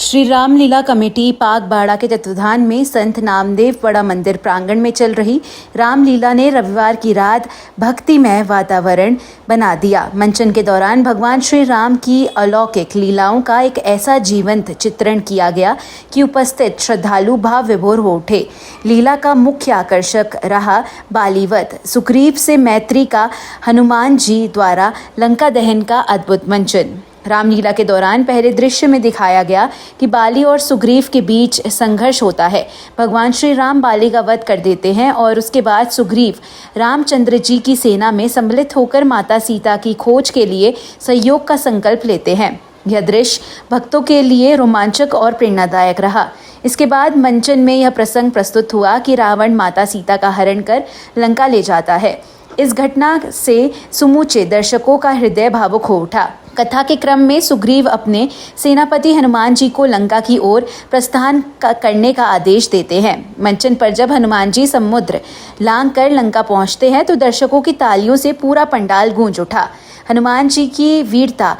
Shri Ramlila committee पागबाड़ा के तत्वाधान में संत नामदेव बड़ा मंदिर प्रांगण में चल रही रामलीला ने रविवार की रात भक्तिमय वातावरण बना दिया। मंचन के दौरान भगवान श्री राम की अलौकिक लीलाओं का एक ऐसा जीवंत चित्रण किया गया कि उपस्थित श्रद्धालु भाव विभोर हो उठे। लीला का मुख्य आकर्षक रहा बालीवध सुग्रीव से मैत्री का हनुमान जी द्वारा लंका दहन का अद्भुत मंचन। रामलीला के दौरान पहले दृश्य में दिखाया गया कि बाली और सुग्रीव के बीच संघर्ष होता है। भगवान श्री राम बाली का वध कर देते हैं और उसके बाद सुग्रीव रामचंद्र जी की सेना में सम्मिलित होकर माता सीता की खोज के लिए सहयोग का संकल्प लेते हैं। यह दृश्य भक्तों के लिए रोमांचक और प्रेरणादायक रहा। इसके बाद मंचन में यह प्रसंग प्रस्तुत हुआ कि रावण माता सीता का हरण कर लंका ले जाता है। इस घटना से समूचे दर्शकों का हृदय भावुक हो उठा। कथा के क्रम में सुग्रीव अपने सेनापति हनुमान जी को लंका की ओर प्रस्थान करने का आदेश देते हैं। मंचन पर जब हनुमान जी समुद्र लांघ कर लंका पहुंचते हैं तो दर्शकों की तालियों से पूरा पंडाल गूंज उठा। हनुमान जी की वीरता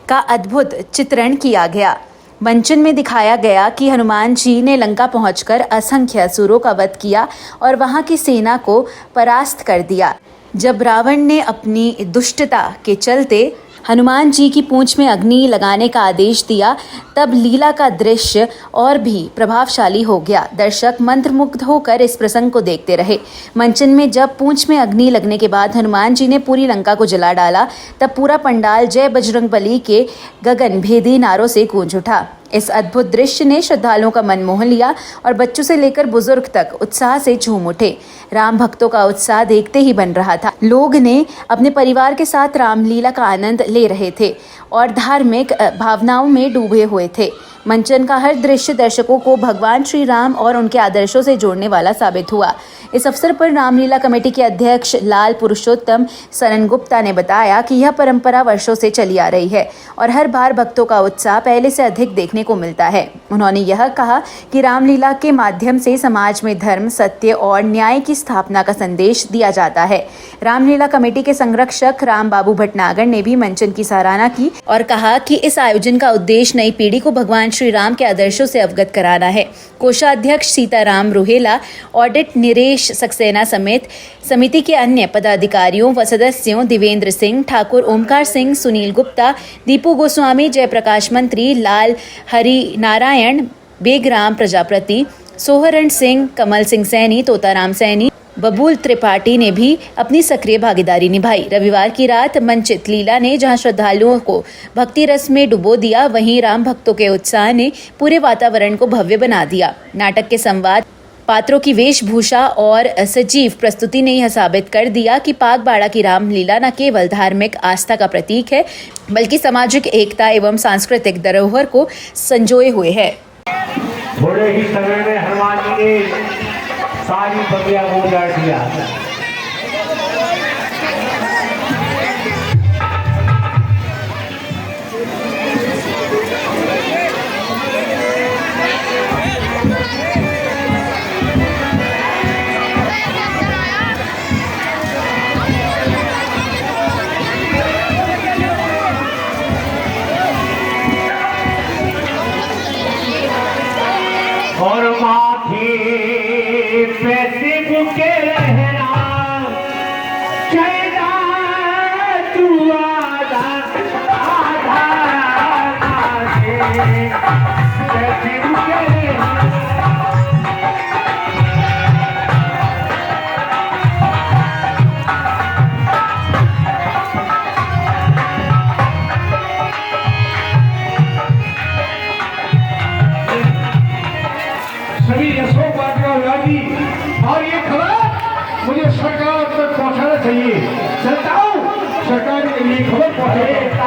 का अद्भुत चित्रण किया गया। मंचन में दिखाया गया कि हनुमान जी ने लंका पहुंचकर असंख्य असुरों का वध किया और वहां की सेना को परास्त कर दिया। जब रावण ने अपनी दुष्टता के चलते हनुमान जी की पूंछ में अग्नि लगाने का आदेश दिया, तब लीला का दृश्य और भी प्रभावशाली हो गया। दर्शक मंत्रमुग्ध होकर इस प्रसंग को देखते रहे। मंचन में जब पूंछ में अग्नि लगने के बाद हनुमान जी ने पूरी लंका को जला डाला, तब पूरा पंडाल जय बजरंगबली के गगनभेदी नारों से गूंज उठा। इस अद्भुत दृश्य ने श्रद्धालुओं का मन मोह लिया और बच्चों से लेकर बुजुर्ग तक उत्साह से झूम उठे। राम भक्तों का उत्साह देखते ही बन रहा था। लोग ने अपने परिवार के साथ रामलीला का आनंद ले रहे थे और धार्मिक भावनाओं में डूबे हुए थे। मंचन का हर दृश्य दर्शकों को भगवान श्री राम और उनके आदर्शों से जोड़ने वाला साबित हुआ। इस अवसर पर रामलीला कमेटी के अध्यक्ष लाल पुरुषोत्तम सरन गुप्ता ने बताया कि यह परंपरा वर्षों से चली आ रही है और हर बार भक्तों का उत्साह पहले से अधिक देखने को मिलता है। उन्होंने यह कहा कि रामलीला के माध्यम से समाज में धर्म, सत्य और न्याय की स्थापना का संदेश दिया जाता है। रामलीला कमेटी के संरक्षक राम बाबू भटनागर ने भी मंचन की सराहना की और कहा कि इस आयोजन का उद्देश्य नई पीढ़ी को भगवान श्री राम के आदर्शों से अवगत कराना है। कोषाध्यक्ष सीताराम रुहेला, ऑडिट नरेश सक्सेना समेत समिति के अन्य पदाधिकारियों व सदस्यों देवेंद्र सिंह, ठाकुर ओमकार सिंह, सुनील गुप्ता, दीपू गोस्वामी, जयप्रकाश मंत्री, लाल हरि नारायण, बेगराम प्रजापति, सोहरण सिंह, कमल सिंह सैनी, तोताराम सैनी, बबूल त्रिपाठी ने भी अपनी सक्रिय भागीदारी निभाई। रविवार की रात मंचित लीला ने जहां श्रद्धालुओं को भक्ति रस में डुबो दिया, वहीं राम भक्तों के उत्साह ने पूरे वातावरण को भव्य बना दिया। नाटक के संवाद, पात्रों की वेशभूषा और सजीव प्रस्तुति ने यह साबित कर दिया कि पागबाड़ा की रामलीला न केवल धार्मिक आस्था का प्रतीक है, बल्कि सामाजिक एकता एवं सांस्कृतिक धरोहर को संजोए हुए है। थोड़े ही समय में हनुमान जी ने सारी बगिया को उजाड़ दिया। और माथे पे सिर के रहना कहना तू आधा आधा आधे पे सिर के रहना। सभी यशों बागी और ये खबर मुझे सरकार तक पहुंचाना चाहिए। चलता हूँ सरकार के लिए खबर पहुंचाए।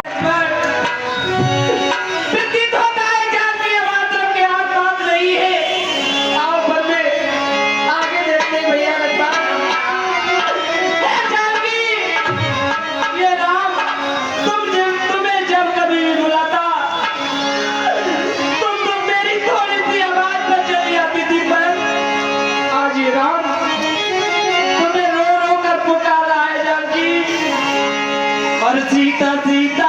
सीता सीता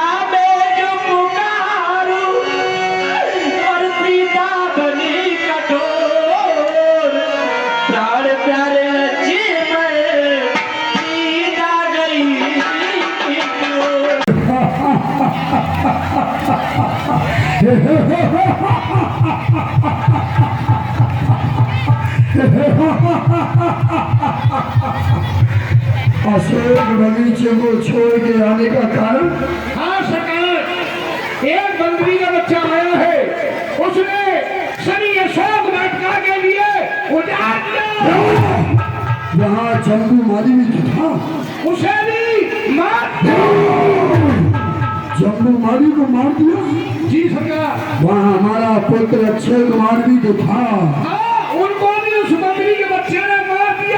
अशोक बगीचे को छोड़ के आने का कारण? हाँ सरकार, एक बंदरी का बच्चा आया है, उसने सभी अशोक वाटिका के लिए उजाड़ दिया। यहाँ जम्बू माली भी तो था, उसे भी मार दिया। जम्बू माली को मार दिया? जी सरकार। वहाँ हमारा पुत्र अक्षय कुमार भी तो था। हाँ, उनको भी उस बंदरी के बच्चे ने मार दिया।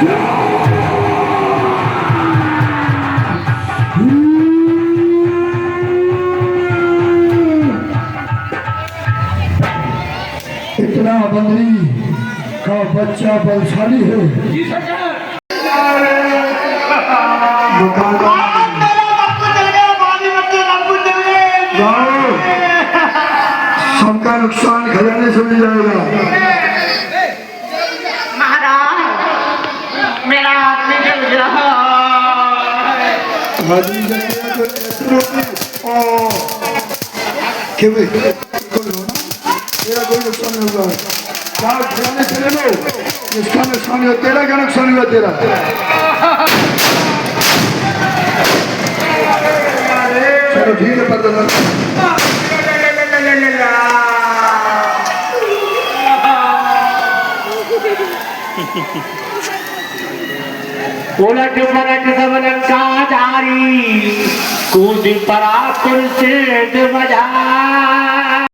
इतना बंदरी का बच्चा बलशाली है। जी सरकार। जाओ, सबका नुकसान खजाने से मिल जाएगा। महाराज मेरा आदमी जल रहा आदमी जल गया तो ऐसे रोके। क्यों भाई? तेरा कोई नुकसान नहीं हुआ। क्या खजाने से ले लो, इसका नुकसान हुआ, तेरा क्या नुकसान हुआ? तेरा चलो ठीक है, पता उलट पलट सबन का जारी कूद परा कुर्सी बजा